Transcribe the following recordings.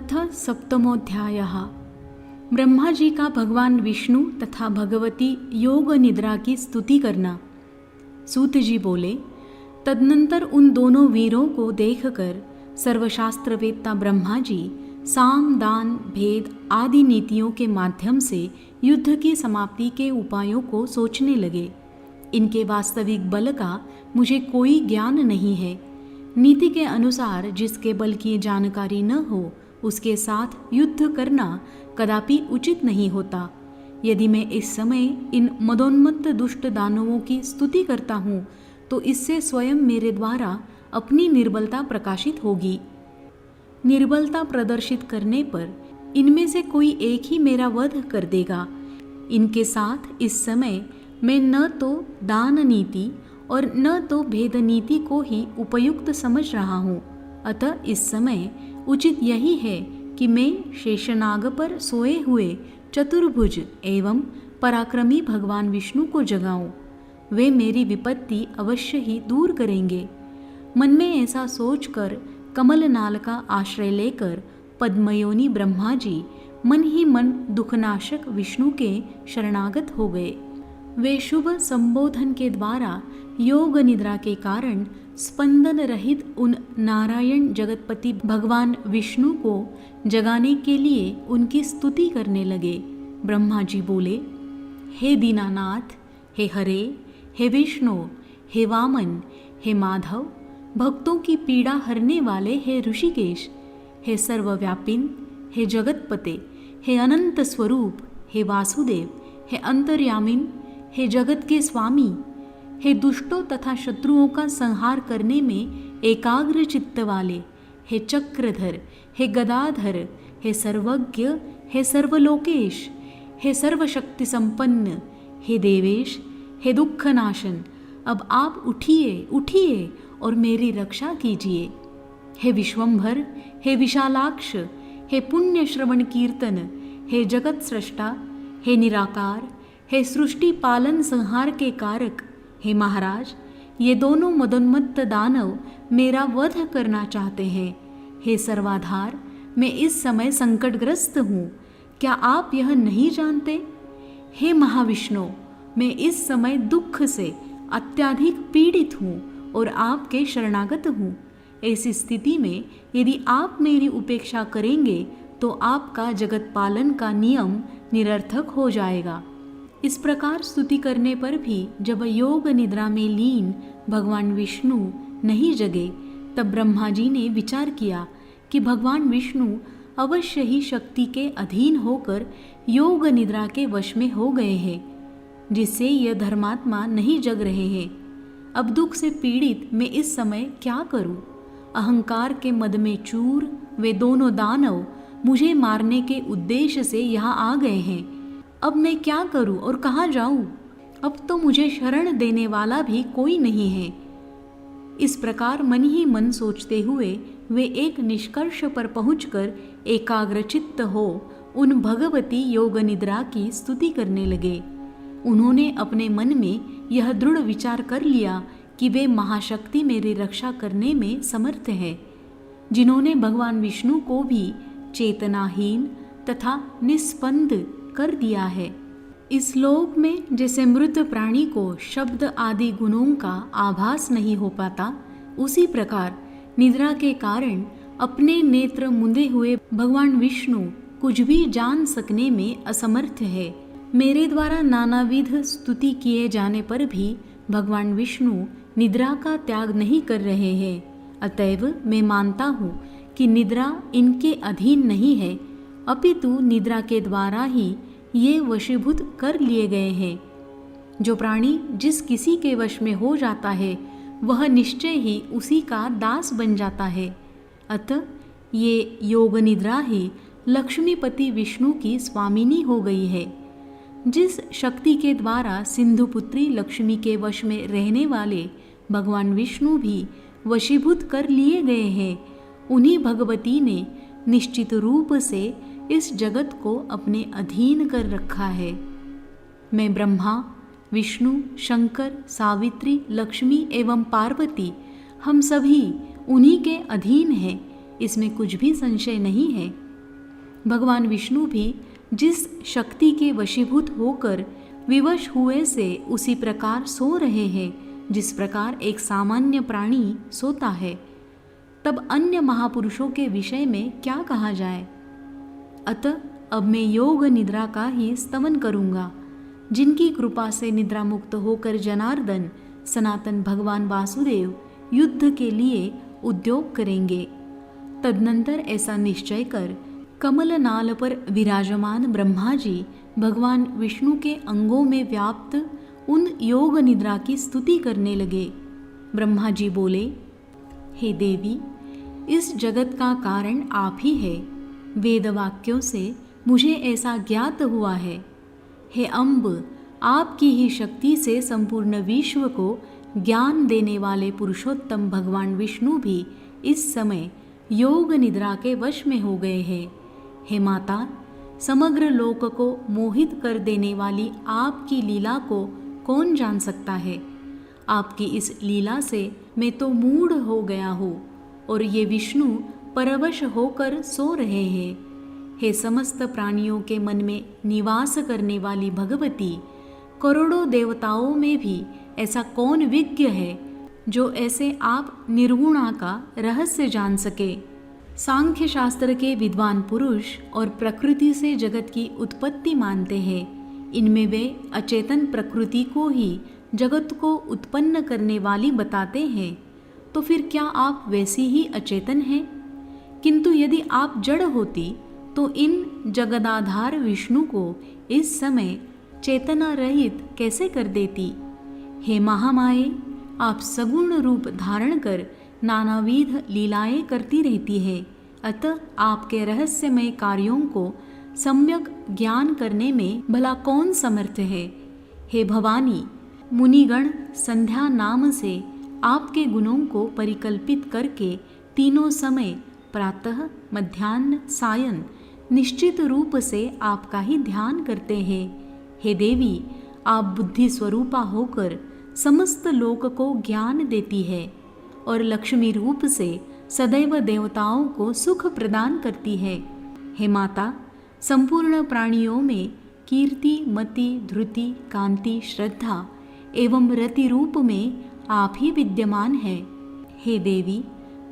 अथ सप्तमोऽध्यायः। ब्रह्मा जी का भगवान विष्णु तथा भगवती योग निद्रा की स्तुति करना। सूत जी बोले, तदनंतर उन दोनों वीरों को देखकर सर्वशास्त्रवेत्ता ब्रह्मा जी साम दान भेद आदि नीतियों के माध्यम से युद्ध की समाप्ति के उपायों को सोचने लगे। इनके वास्तविक बल का मुझे कोई ज्ञान नहीं है। नीति के अनुसार जिसके बल की जानकारी न हो उसके साथ युद्ध करना कदापि उचित नहीं होता। यदि मैं इस समय इन मदोन्मत्त दुष्ट दानवों की स्तुति करता हूँ तो इससे स्वयं मेरे द्वारा अपनी निर्बलता प्रकाशित होगी। निर्बलता प्रदर्शित करने पर इनमें से कोई एक ही मेरा वध कर देगा। इनके साथ इस समय मैं न तो दान नीति और न तो भेद नीति को ही उपयुक्त समझ रहा हूँ। अतः इस समय उचित यही है कि मैं शेषनाग पर सोए हुए चतुर्भुज एवं पराक्रमी भगवान विष्णु को जगाऊं। वे मेरी विपत्ति अवश्य ही दूर करेंगे। मन में ऐसा सोचकर कमलनाल का आश्रय लेकर पद्मयोनि ब्रह्मा जी मन ही मन दुखनाशक विष्णु के शरणागत हो गए। वे शुभ संबोधन के द्वारा योग निद्रा के कारण स्पंदन रहित उन नारायण जगतपति भगवान विष्णु को जगाने के लिए उनकी स्तुति करने लगे। ब्रह्मा जी बोले, हे दीनानाथ, हे हरे, हे विष्णु, हे वामन, हे माधव, भक्तों की पीड़ा हरने वाले हे ऋषिकेश, हे सर्वव्यापिन, हे जगतपते, हे अनंत स्वरूप, हे वासुदेव, हे अंतर्यामिन, हे जगत के स्वामी, हे दुष्टों तथा शत्रुओं का संहार करने में एकाग्र चित्त वाले, हे चक्रधर, हे गदाधर, हे सर्वज्ञ, हे सर्वलोकेश, हे सर्वशक्ति संपन्न, हे देवेश, हे दुखनाशन, अब आप उठिए उठिए और मेरी रक्षा कीजिए। हे विश्वंभर, हे विशालाक्ष, हे पुण्य श्रवण कीर्तन, हे जगत सृष्टा, हे निराकार, हे सृष्टि पालन संहार के कारक, हे महाराज, ये दोनों मदोन्मत्त दानव मेरा वध करना चाहते हैं। हे सर्वाधार, मैं इस समय संकटग्रस्त हूँ, क्या आप यह नहीं जानते? हे महाविष्णु, मैं इस समय दुख से अत्यधिक पीड़ित हूँ और आपके शरणागत हूँ। ऐसी स्थिति में यदि आप मेरी उपेक्षा करेंगे तो आपका जगत पालन का नियम निरर्थक हो जाएगा। इस प्रकार स्तुति करने पर भी जब योग निद्रा में लीन भगवान विष्णु नहीं जगे तब ब्रह्मा जी ने विचार किया कि भगवान विष्णु अवश्य ही शक्ति के अधीन होकर योग निद्रा के वश में हो गए हैं, जिससे यह धर्मात्मा नहीं जग रहे हैं। अब दुख से पीड़ित मैं इस समय क्या करूं? अहंकार के मद में चूर वे दोनों दानव मुझे मारने के उद्देश्य से यहाँ आ गए हैं। अब मैं क्या करूं और कहाँ जाऊं? अब तो मुझे शरण देने वाला भी कोई नहीं है। इस प्रकार मन ही मन सोचते हुए वे एक निष्कर्ष पर पहुंचकर एकाग्रचित्त हो उन भगवती योग निद्रा की स्तुति करने लगे। उन्होंने अपने मन में यह दृढ़ विचार कर लिया कि वे महाशक्ति मेरी रक्षा करने में समर्थ है, जिन्होंने भगवान विष्णु को भी चेतनाहीन तथा निस्पंद कर दिया है। इस लोक में जैसे मृत प्राणी को शब्द आदि गुणों का आभास नहीं हो पाता, उसी प्रकार निद्रा के कारण अपने नेत्र मुंदे हुए भगवान विष्णु कुछ भी जान सकने में असमर्थ है। मेरे द्वारा नानाविध स्तुति किए जाने पर भी भगवान विष्णु निद्रा का त्याग नहीं कर रहे हैं। अतएव मैं मानता हूँ कि निद्रा इनके अधीन नहीं है, अपितु निद्रा के द्वारा ही ये वशीभूत कर लिए गए हैं। जो प्राणी जिस किसी के वश में हो जाता है वह निश्चय ही उसी का दास बन जाता है। अतः ये योग निद्रा ही लक्ष्मीपति विष्णु की स्वामिनी हो गई है। जिस शक्ति के द्वारा सिंधुपुत्री लक्ष्मी के वश में रहने वाले भगवान विष्णु भी वशीभूत कर लिए गए हैं, उन्हीं भगवती ने निश्चित रूप से इस जगत को अपने अधीन कर रखा है। मैं ब्रह्मा, विष्णु, शंकर, सावित्री, लक्ष्मी एवं पार्वती हम सभी उन्हीं के अधीन हैं, इसमें कुछ भी संशय नहीं है। भगवान विष्णु भी जिस शक्ति के वशीभूत होकर विवश हुए से उसी प्रकार सो रहे हैं जिस प्रकार एक सामान्य प्राणी सोता है। तब अन्य महापुरुषों के विषय में क्या कहा जाए। अतः अब मैं योग निद्रा का ही स्तवन करूँगा, जिनकी कृपा से निद्रा मुक्त होकर जनार्दन सनातन भगवान वासुदेव युद्ध के लिए उद्योग करेंगे। तदनंतर ऐसा निश्चय कर कमल नाल पर विराजमान ब्रह्मा जी भगवान विष्णु के अंगों में व्याप्त उन योग निद्रा की स्तुति करने लगे। ब्रह्मा जी बोले, हे देवी, इस जगत का कारण आप ही है। वेद वाक्यों से मुझे ऐसा ज्ञात हुआ है। हे अम्ब, आपकी ही शक्ति से संपूर्ण विश्व को ज्ञान देने वाले पुरुषोत्तम भगवान विष्णु भी इस समय योग निद्रा के वश में हो गए हैं। हे माता, समग्र लोक को मोहित कर देने वाली आपकी लीला को कौन जान सकता है। आपकी इस लीला से मैं तो मूढ़ हो गया हूँ और ये विष्णु परवश होकर सो रहे हैं। हे समस्त प्राणियों के मन में निवास करने वाली भगवती, करोड़ों देवताओं में भी ऐसा कौन विज्ञ है जो ऐसे आप निर्गुणा का रहस्य जान सके। सांख्य शास्त्र के विद्वान पुरुष और प्रकृति से जगत की उत्पत्ति मानते हैं। इनमें वे अचेतन प्रकृति को ही जगत को उत्पन्न करने वाली बताते हैं। तो फिर क्या आप वैसी ही अचेतन हैं? किंतु यदि आप जड़ होती तो इन जगदाधार विष्णु को इस समय चेतना रहित कैसे कर देती। हे महामाये, आप सगुण रूप धारण कर नानाविध लीलाएं करती रहती है। अतः आपके रहस्यमय कार्यों को सम्यक ज्ञान करने में भला कौन समर्थ है। हे भवानी, मुनिगण संध्या नाम से आपके गुणों को परिकल्पित करके तीनों समय प्रातः, मध्याह्न, सायं निश्चित रूप से आपका ही ध्यान करते हैं। हे देवी, आप बुद्धि स्वरूपा होकर समस्त लोक को ज्ञान देती है और लक्ष्मी रूप से सदैव देवताओं को सुख प्रदान करती है। हे माता, संपूर्ण प्राणियों में कीर्ति, मति, धृति, कांति, श्रद्धा एवं रति रूप में आप ही विद्यमान हैं। हे देवी,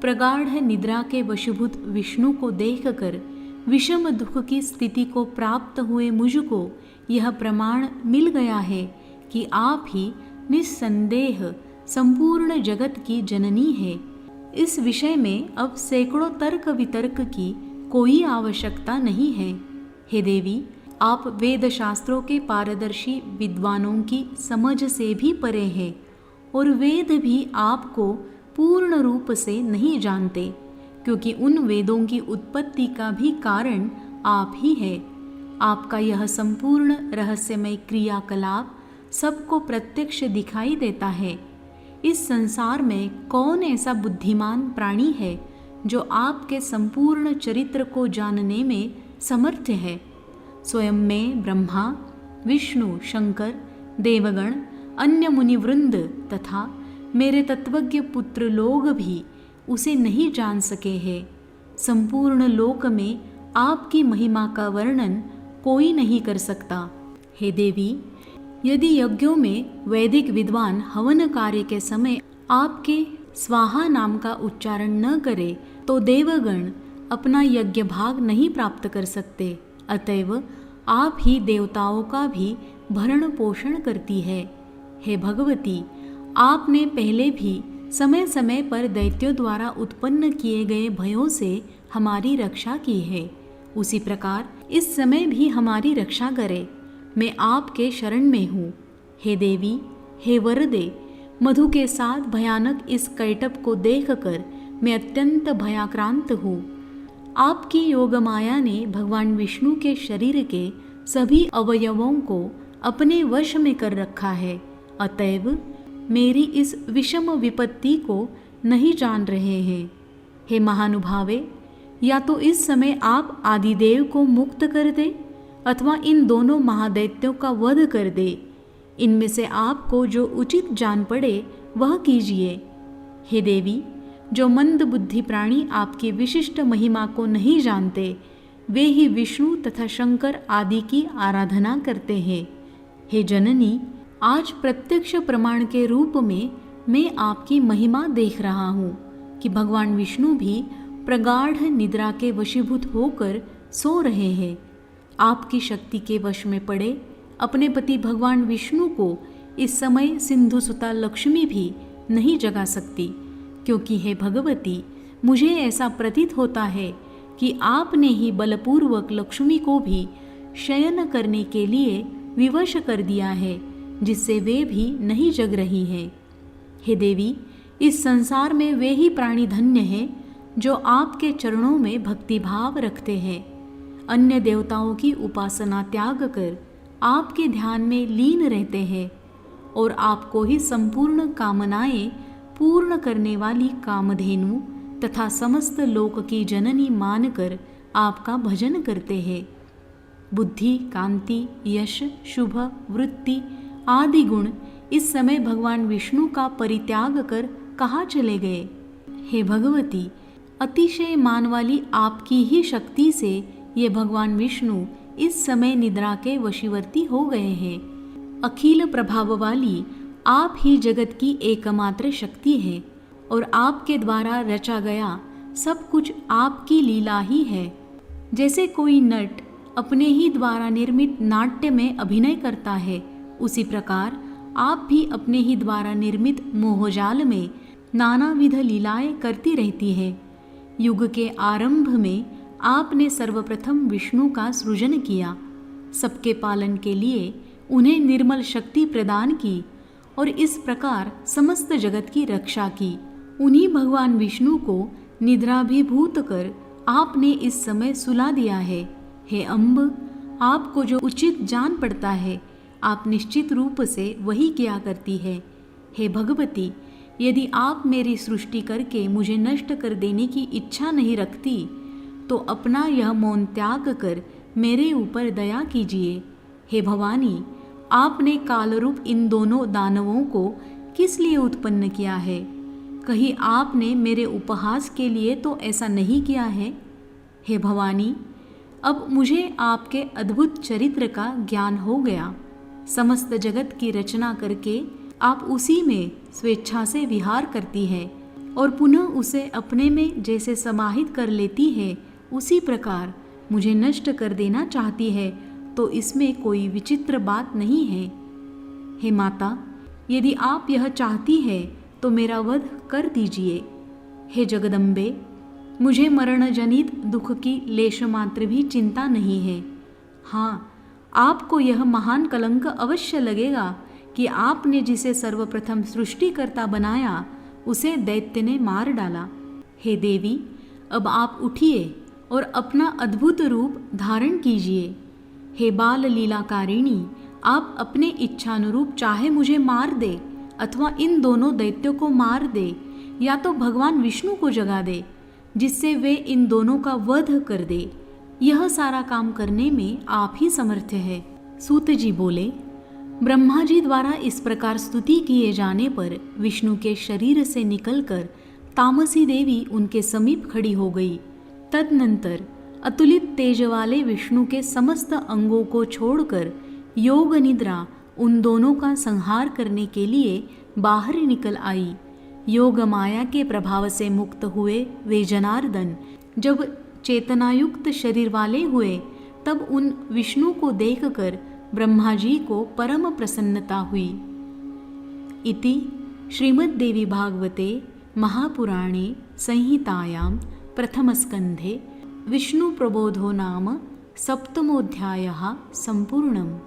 प्रगाढ़ निद्रा के वशीभूत विष्णु को देखकर विषम दुख की स्थिति को प्राप्त हुए मुझको यह प्रमाण मिल गया है कि आप ही निस्संदेह संपूर्ण जगत की जननी है। इस विषय में अब सैकड़ों तर्क वितर्क की कोई आवश्यकता नहीं है। हे देवी, आप वेद शास्त्रों के पारदर्शी विद्वानों की समझ से भी परे हैं और वेद भी आपको पूर्ण रूप से नहीं जानते, क्योंकि उन वेदों की उत्पत्ति का भी कारण आप ही है। आपका यह संपूर्ण रहस्यमय क्रियाकलाप सबको प्रत्यक्ष दिखाई देता है। इस संसार में कौन ऐसा बुद्धिमान प्राणी है जो आपके संपूर्ण चरित्र को जानने में समर्थ है। स्वयं में ब्रह्मा, विष्णु, शंकर, देवगण, अन्य मुनिवृंद तथा मेरे तत्वज्ञ पुत्र लोग भी उसे नहीं जान सके हैं। संपूर्ण लोक में आपकी महिमा का वर्णन कोई नहीं कर सकता। हे देवी, यदि यज्ञों में वैदिक विद्वान हवन कार्य के समय आपके स्वाहा नाम का उच्चारण न करे तो देवगण अपना यज्ञ भाग नहीं प्राप्त कर सकते। अतएव आप ही देवताओं का भी भरण पोषण करती है। हे भगवती, आपने पहले भी समय समय पर दैत्यों द्वारा उत्पन्न किए गए भयों से हमारी रक्षा की है। उसी प्रकार इस समय भी हमारी रक्षा करे। मैं आपके शरण में हूँ। हे देवी, हे वरदे, मधु के साथ भयानक इस कैटभ को देखकर मैं अत्यंत भयाक्रांत हूँ। आपकी योग माया ने भगवान विष्णु के शरीर के सभी अवयवों को अपने वश में कर रखा है। अतएव मेरी इस विषम विपत्ति को नहीं जान रहे हैं। हे महानुभावे, या तो इस समय आप आदिदेव को मुक्त कर दे अथवा इन दोनों महादैत्यों का वध कर दे। इनमें से आपको जो उचित जान पड़े वह कीजिए। हे देवी, जो मंद बुद्धि प्राणी आपकी विशिष्ट महिमा को नहीं जानते वे ही विष्णु तथा शंकर आदि की आराधना करते हैं। हे जननी, आज प्रत्यक्ष प्रमाण के रूप में मैं आपकी महिमा देख रहा हूँ कि भगवान विष्णु भी प्रगाढ़ निद्रा के वशीभूत होकर सो रहे हैं। आपकी शक्ति के वश में पड़े अपने पति भगवान विष्णु को इस समय सिंधु सुता लक्ष्मी भी नहीं जगा सकती, क्योंकि हे भगवती, मुझे ऐसा प्रतीत होता है कि आपने ही बलपूर्वक लक्ष्मी को भी शयन करने के लिए विवश कर दिया है, जिससे वे भी नहीं जग रही हैं। हे देवी, इस संसार में वे ही प्राणी धन्य हैं जो आपके चरणों में भक्तिभाव रखते हैं, अन्य देवताओं की उपासना त्याग कर आपके ध्यान में लीन रहते हैं और आपको ही संपूर्ण कामनाएं पूर्ण करने वाली कामधेनु तथा समस्त लोक की जननी मानकर आपका भजन करते हैं। बुद्धि, कांति, यश, शुभ, वृत्ति आदि गुण इस समय भगवान विष्णु का परित्याग कर कहाँ चले गए? हे भगवती, अतिशय मान वाली आपकी ही शक्ति से ये भगवान विष्णु इस समय निद्रा के वशीवर्ती हो गए हैं। अखिल प्रभाव वाली आप ही जगत की एकमात्र शक्ति है और आपके द्वारा रचा गया सब कुछ आपकी लीला ही है। जैसे कोई नट अपने ही द्वारा निर्मित नाट्य में अभिनय करता है, उसी प्रकार आप भी अपने ही द्वारा निर्मित मोहजाल में नानाविध लीलाएं करती रहती है। युग के आरंभ में आपने सर्वप्रथम विष्णु का सृजन किया, सबके पालन के लिए उन्हें निर्मल शक्ति प्रदान की और इस प्रकार समस्त जगत की रक्षा की। उन्हीं भगवान विष्णु को निद्राभिभूत कर आपने इस समय सुला दिया है। हे अम्ब, आपको जो उचित जान पड़ता है आप निश्चित रूप से वही किया करती है। हे भगवती, यदि आप मेरी सृष्टि करके मुझे नष्ट कर देने की इच्छा नहीं रखती तो अपना यह मौन त्याग कर मेरे ऊपर दया कीजिए। हे भवानी, आपने कालरूप इन दोनों दानवों को किस लिए उत्पन्न किया है? कहीं आपने मेरे उपहास के लिए तो ऐसा नहीं किया है? हे भवानी, अब मुझे आपके अद्भुत चरित्र का ज्ञान हो गया। समस्त जगत की रचना करके आप उसी में स्वेच्छा से विहार करती है और पुनः उसे अपने में जैसे समाहित कर लेती है, उसी प्रकार मुझे नष्ट कर देना चाहती है, तो इसमें कोई विचित्र बात नहीं है। हे माता, यदि आप यह चाहती है तो मेरा वध कर दीजिए। हे जगदम्बे, मुझे मरण जनित दुख की लेश मात्र भी चिंता नहीं है। हाँ, आपको यह महान कलंक अवश्य लगेगा कि आपने जिसे सर्वप्रथम सृष्टिकर्ता बनाया उसे दैत्य ने मार डाला। हे देवी, अब आप उठिए और अपना अद्भुत रूप धारण कीजिए। हे बाल लीलाकारिणी, आप अपने इच्छानुरूप चाहे मुझे मार दे अथवा इन दोनों दैत्यों को मार दे, या तो भगवान विष्णु को जगा दे जिससे वे इन दोनों का वध कर दे। यह सारा काम करने में आप ही समर्थ है। सूत जी बोले, ब्रह्मा जी द्वारा इस प्रकार स्तुति किए जाने पर विष्णु के शरीर से निकलकर तामसी देवी उनके समीप खड़ी हो गई। तदनंतर अतुलित तेज वाले विष्णु के समस्त अंगों को छोड़कर योग निद्रा उन दोनों का संहार करने के लिए बाहर निकल आई। योग माया के प्रभाव से मुक्त हुए वे जनार्दन जब चेतनायुक्त शरीर वाले हुए, तब उन विष्णु को देखकर ब्रह्मा जी को परम प्रसन्नता हुई। इति श्रीमद्देवी भागवते महापुराणे संहितायां प्रथमस्कन्धे विष्णुप्रबोधो नाम सप्तमोऽध्यायः सम्पूर्णम्।